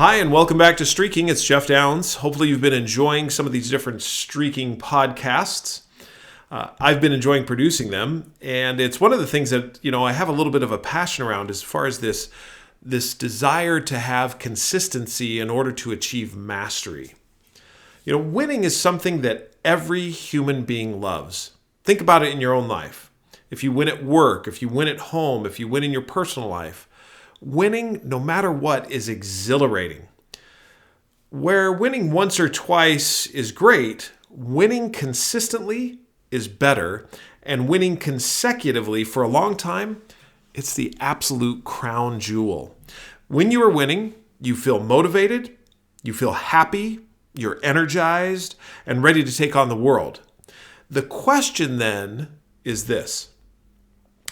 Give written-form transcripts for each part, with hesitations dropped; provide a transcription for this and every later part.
Hi, and welcome back to Streaking. It's Jeff Downs. Hopefully you've been enjoying some of these different streaking podcasts. I've been enjoying producing them, and it's one of the things that, I have a little bit of a passion around as far as this desire to have consistency in order to achieve mastery. Winning is something that every human being loves. Think about it in your own life. If you win at work, if you win at home, if you win in your personal life, winning, no matter what, is exhilarating. Where winning once or twice is great, winning consistently is better, and winning consecutively for a long time, it's the absolute crown jewel. When you are winning, you feel motivated, you feel happy, you're energized, and ready to take on the world. The question then is this: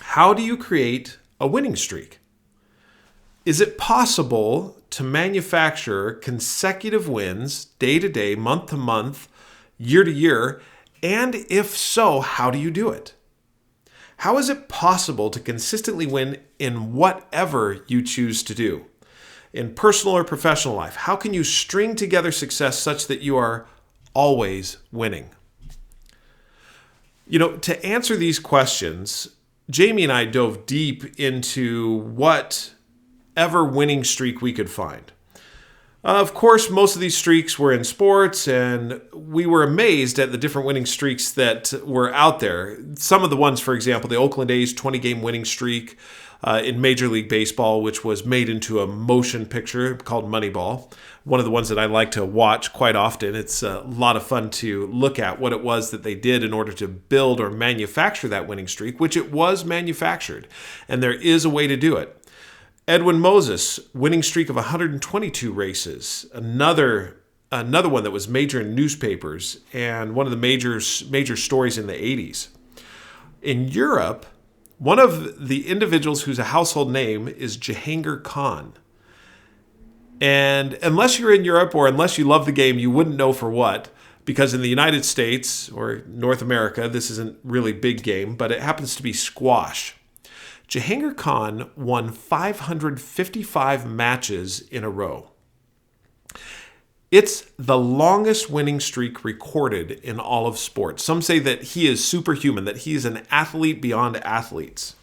how do you create a winning streak? Is it possible to manufacture consecutive wins day to day, month to month, year to year? And if so, how do you do it? How is it possible to consistently win in whatever you choose to do? In personal or professional life, how can you string together success such that you are always winning? To answer these questions, Jamie and I dove deep into whatever winning streak we could find. Of course, most of these streaks were in sports, and we were amazed at the different winning streaks that were out there. Some of the ones, for example, the Oakland A's 20-game winning streak in Major League Baseball, which was made into a motion picture called Moneyball. One of the ones that I like to watch quite often. It's a lot of fun to look at what it was that they did in order to build or manufacture that winning streak, which it was manufactured, and there is a way to do it. Edwin Moses, winning streak of 122 races, another one that was major in newspapers and one of the major stories in the 80s. In Europe, one of the individuals who's a household name is Jahangir Khan. And unless you're in Europe or unless you love the game, you wouldn't know for what, because in the United States or North America, this isn't really big game, but it happens to be squash. Jahangir Khan won 555 matches in a row. It's the longest winning streak recorded in all of sports. Some say that he is superhuman, that he is an athlete beyond athletes.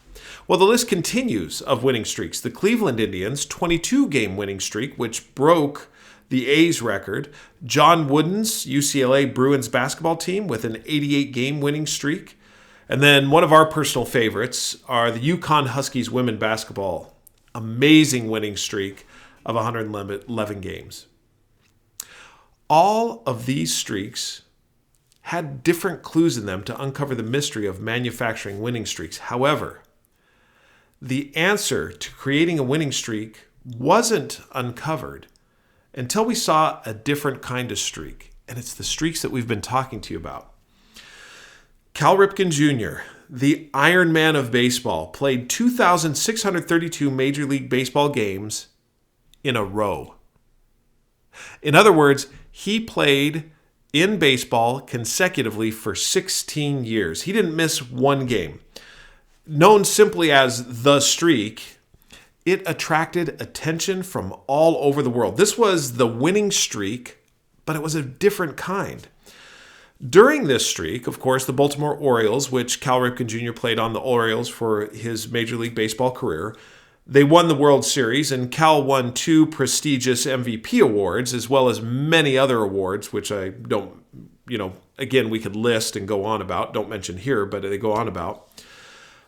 Well, the list continues of winning streaks. The Cleveland Indians' 22-game winning streak, which broke the A's record. John Wooden's UCLA Bruins basketball team with an 88-game winning streak. And then one of our personal favorites are the UConn Huskies women basketball. Amazing winning streak of 111 games. All of these streaks had different clues in them to uncover the mystery of manufacturing winning streaks. However, the answer to creating a winning streak wasn't uncovered until we saw a different kind of streak. And it's the streaks that we've been talking to you about. Cal Ripken Jr., the Iron Man of baseball, played 2,632 Major League Baseball games in a row. In other words, he played in baseball consecutively for 16 years. He didn't miss one game. Known simply as the streak, it attracted attention from all over the world. This was the winning streak, but it was a different kind. During this streak, of course, the Baltimore Orioles, which Cal Ripken Jr. played on the Orioles for his Major League Baseball career, they won the World Series, and Cal won 2 prestigious MVP awards, as well as many other awards, which I don't, again, we could list and go on about. Don't mention here, but they go on about.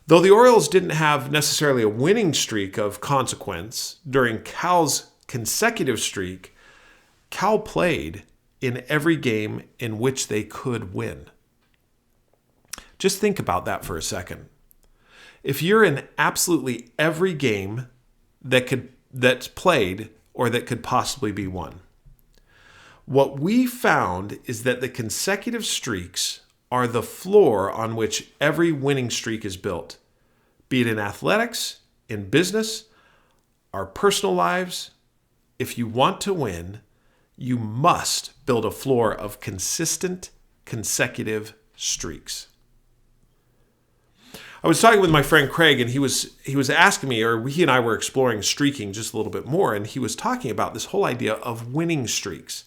Though the Orioles didn't have necessarily a winning streak of consequence, during Cal's consecutive streak, Cal played in every game in which they could win. Just think about that for a second. If you're in absolutely every game that's played or that could possibly be won, what we found is that the consecutive streaks are the floor on which every winning streak is built, be it in athletics, in business, our personal lives. If you want to win, you must build a floor of consistent, consecutive streaks. I was talking with my friend Craig, and he was asking me, or he and I were exploring streaking just a little bit more, and he was talking about this whole idea of winning streaks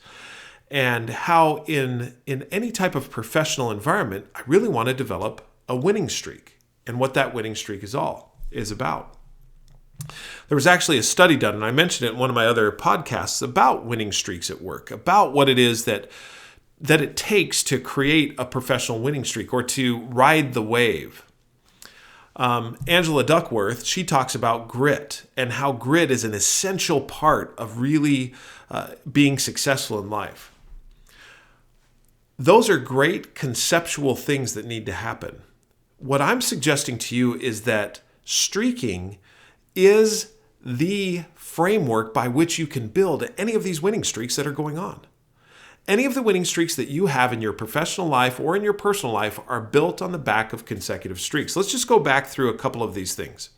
and how in any type of professional environment, I really want to develop a winning streak and what that winning streak is about. There was actually a study done, and I mentioned it in one of my other podcasts, about winning streaks at work, about what it is that it takes to create a professional winning streak or to ride the wave. Angela Duckworth, she talks about grit and how grit is an essential part of really being successful in life. Those are great conceptual things that need to happen. What I'm suggesting to you is that streaking is the framework by which you can build any of these winning streaks that are going on. Any of the winning streaks that you have in your professional life or in your personal life are built on the back of consecutive streaks. Let's just go back through a couple of these things.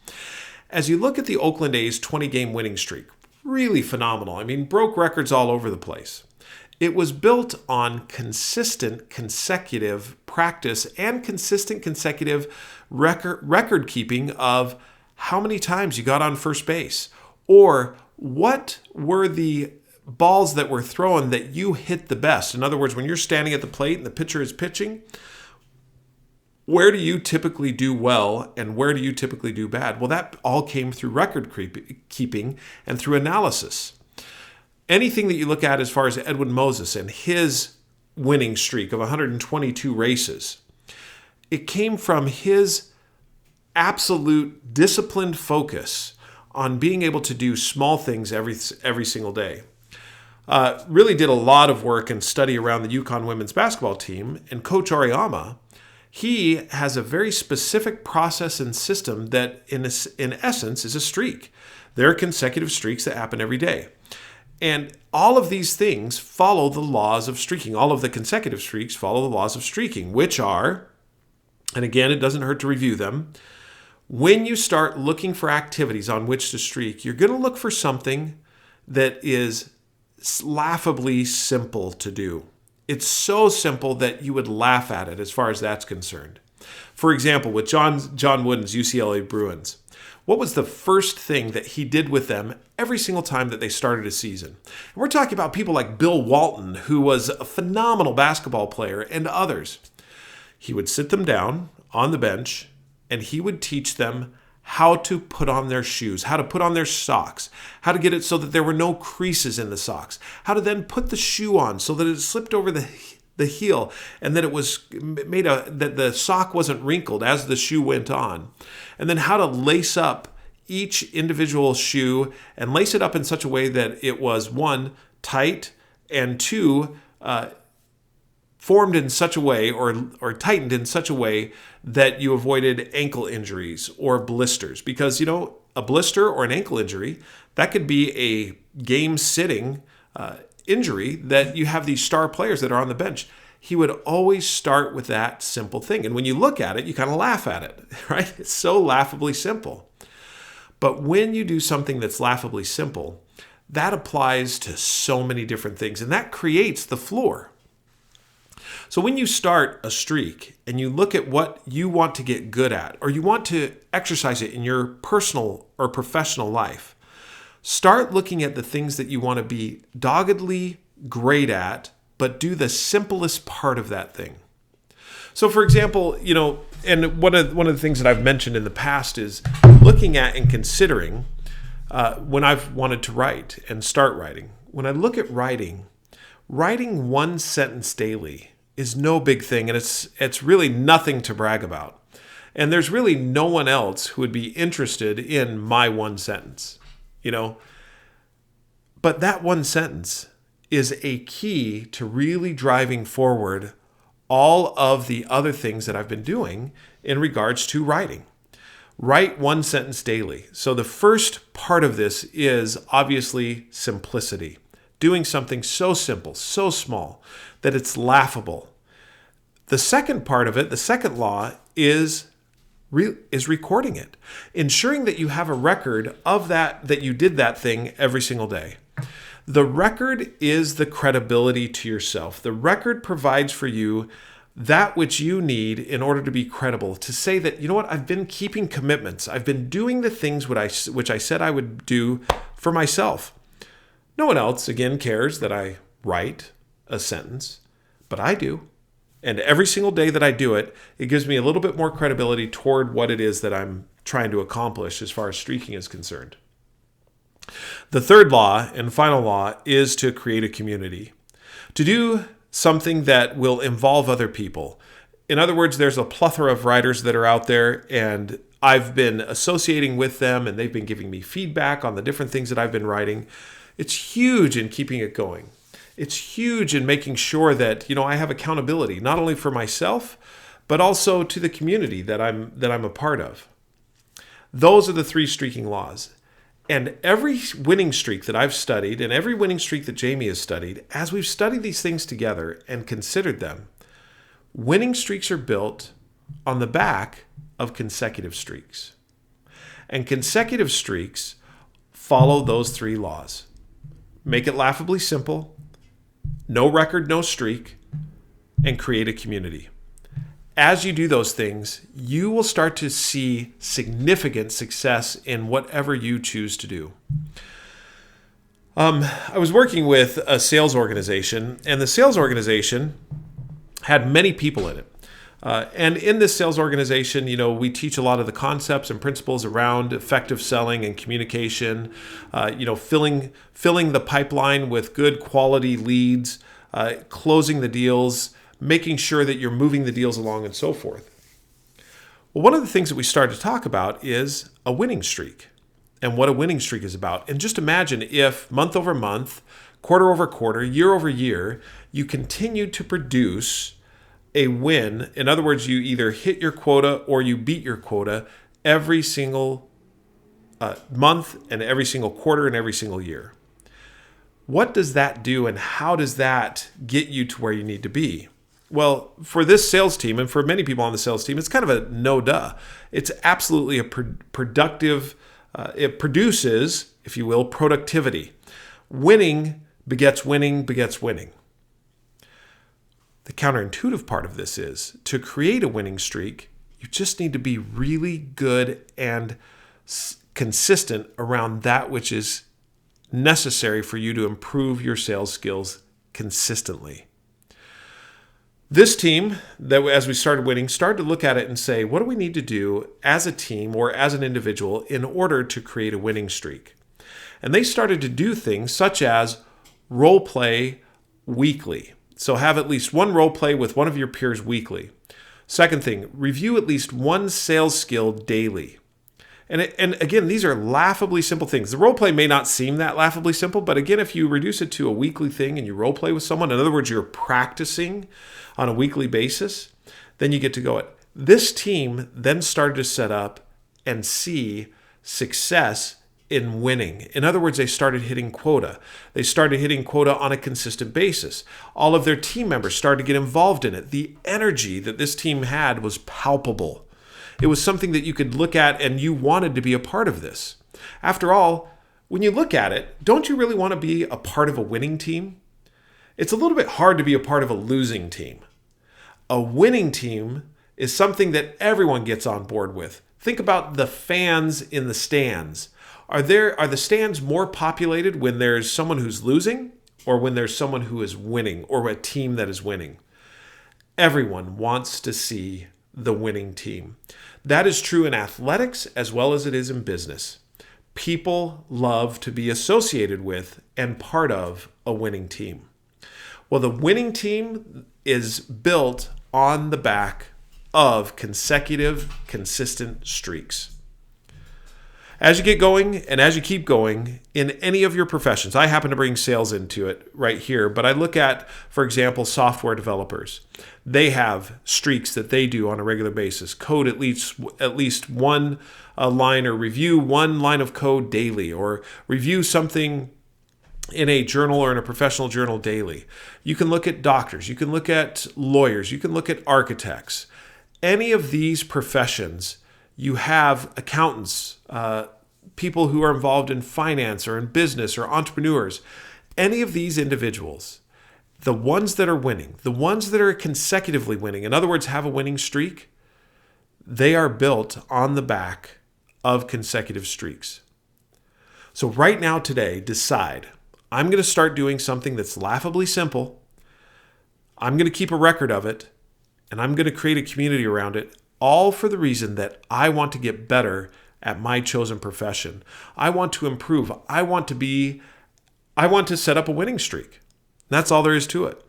As you look at the Oakland A's 20-game winning streak, really phenomenal. I mean, broke records all over the place. It was built on consistent consecutive practice and consistent consecutive record keeping of how many times you got on first base, or what were the balls that were thrown that you hit the best. In other words, when you're standing at the plate and the pitcher is pitching, where do you typically do well and where do you typically do bad? Well, that all came through record keeping and through analysis. Anything that you look at as far as Edwin Moses and his winning streak of 122 races, it came from his absolute disciplined focus on being able to do small things every single day. Really did a lot of work and study around the UConn women's basketball team. And Coach Auriemma, he has a very specific process and system that in essence is a streak. There are consecutive streaks that happen every day. And all of these things follow the laws of streaking. All of the consecutive streaks follow the laws of streaking, which are, and again, it doesn't hurt to review them. When you start looking for activities on which to streak, you're going to look for something that is laughably simple to do. It's so simple that you would laugh at it as far as that's concerned. For example, with John Wooden's UCLA Bruins, what was the first thing that he did with them every single time that they started a season? And we're talking about people like Bill Walton, who was a phenomenal basketball player, and others. He would sit them down on the bench and he would teach them how to put on their shoes, how to put on their socks, how to get it so that there were no creases in the socks, how to then put the shoe on so that it slipped over the heel and that it was that the sock wasn't wrinkled as the shoe went on, and then how to lace up each individual shoe and lace it up in such a way that it was, one, tight, and two, formed in such a way or tightened in such a way that you avoided ankle injuries or blisters. Because, a blister or an ankle injury, that could be a game-sitting injury that you have these star players that are on the bench. He would always start with that simple thing. And when you look at it, you kind of laugh at it, right? It's so laughably simple. But when you do something that's laughably simple, that applies to so many different things, and that creates the floor. So when you start a streak and you look at what you want to get good at, or you want to exercise it in your personal or professional life, start looking at the things that you want to be doggedly great at, but do the simplest part of that thing. So for example, and one of the things that I've mentioned in the past is looking at and considering when I've wanted to write and start writing. When I look at writing one sentence daily is no big thing, and it's really nothing to brag about. And there's really no one else who would be interested in my one sentence, But that one sentence is a key to really driving forward all of the other things that I've been doing in regards to writing. Write one sentence daily. So the first part of this is obviously simplicity. Doing something so simple, so small, that it's laughable. The second part of it, the second law, is recording it. Ensuring that you have a record of that you did that thing every single day. The record is the credibility to yourself. The record provides for you that which you need in order to be credible, to say that, you know what, I've been keeping commitments. I've been doing the things which I said I would do for myself. No one else, again, cares that I write a sentence, but I do. And every single day that I do it, it gives me a little bit more credibility toward what it is that I'm trying to accomplish as far as streaking is concerned. The third law and final law is to create a community. To do something that will involve other people. In other words, there's a plethora of writers that are out there, and I've been associating with them, and they've been giving me feedback on the different things that I've been writing. It's huge in keeping it going. It's huge in making sure that, I have accountability, not only for myself, but also to the community that I'm a part of. Those are the 3 streaking laws. And every winning streak that I've studied, and every winning streak that Jamie has studied, as we've studied these things together and considered them, winning streaks are built on the back of consecutive streaks. And consecutive streaks follow those 3 laws. Make it laughably simple, no record, no streak, and create a community. As you do those things, you will start to see significant success in whatever you choose to do. I was working with a sales organization, and the sales organization had many people in it. And in this sales organization, we teach a lot of the concepts and principles around effective selling and communication, filling the pipeline with good quality leads, closing the deals, making sure that you're moving the deals along and so forth. Well, one of the things that we started to talk about is a winning streak and what a winning streak is about. And just imagine if month over month, quarter over quarter, year over year, you continue to produce a win. In other words, you either hit your quota or you beat your quota every single month and every single quarter and every single year. What does that do, and how does that get you to where you need to be? Well, for this sales team and for many people on the sales team, it's kind of a no-duh. It's absolutely a productive, it produces, if you will, productivity. Winning begets winning begets winning. The counterintuitive part of this is to create a winning streak, you just need to be really good and consistent around that which is necessary for you to improve your sales skills consistently. This team, that as we started winning, started to look at it and say, what do we need to do as a team or as an individual in order to create a winning streak? And they started to do things such as role play weekly. So have at least one role play with one of your peers weekly. Second thing, review at least one sales skill daily. And again, these are laughably simple things. The role play may not seem that laughably simple, but again, if you reduce it to a weekly thing and you role play with someone, in other words, you're practicing on a weekly basis, then you get to go it. This team then started to set up and see success in winning. In other words, they started hitting quota. They started hitting quota on a consistent basis. All of their team members started to get involved in it. The energy that this team had was palpable. It was something that you could look at and you wanted to be a part of this. After all, when you look at it, don't you really want to be a part of a winning team? It's a little bit hard to be a part of a losing team. A winning team is something that everyone gets on board with. Think about the fans in the stands. Are the stands more populated when there's someone who's losing or when there's someone who is winning or a team that is winning? Everyone wants to see the winning team. That is true in athletics as well as it is in business. People love to be associated with and part of a winning team. Well, the winning team is built on the back of consecutive, consistent streaks. As you get going and as you keep going in any of your professions, I happen to bring sales into it right here, but I look at, for example, software developers. They have streaks that they do on a regular basis. Code at least one line or review one line of code daily or review something in a journal or in a professional journal daily. You can look at doctors. You can look at lawyers. You can look at architects. Any of these professions, you have accountants, people who are involved in finance or in business or entrepreneurs. Any of these individuals, the ones that are winning, the ones that are consecutively winning, in other words, have a winning streak, they are built on the back of consecutive streaks. So right now, today, decide, I'm going to start doing something that's laughably simple. I'm going to keep a record of it, and I'm going to create a community around it, all for the reason that I want to get better at my chosen profession. I want to improve. I want to set up a winning streak. That's all there is to it.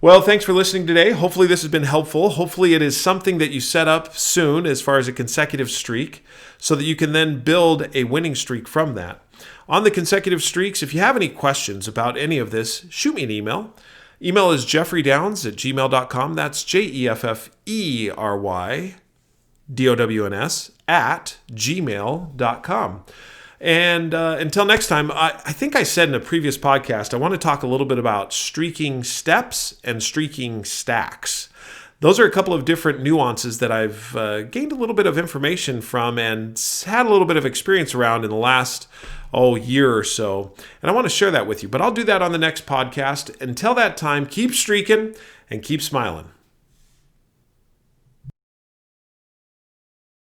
Well, thanks for listening today. Hopefully this has been helpful. Hopefully it is something that you set up soon as far as a consecutive streak so that you can then build a winning streak from that. On the consecutive streaks, if you have any questions about any of this, shoot me an email. Email is jeffreydowns@gmail.com. That's jeffreydowns@gmail.com. And until next time, I think I said in a previous podcast, I want to talk a little bit about streaking steps and streaking stacks. Those are a couple of different nuances that I've gained a little bit of information from and had a little bit of experience around in the last year or so. And I want to share that with you. But I'll do that on the next podcast. Until that time, keep streaking and keep smiling.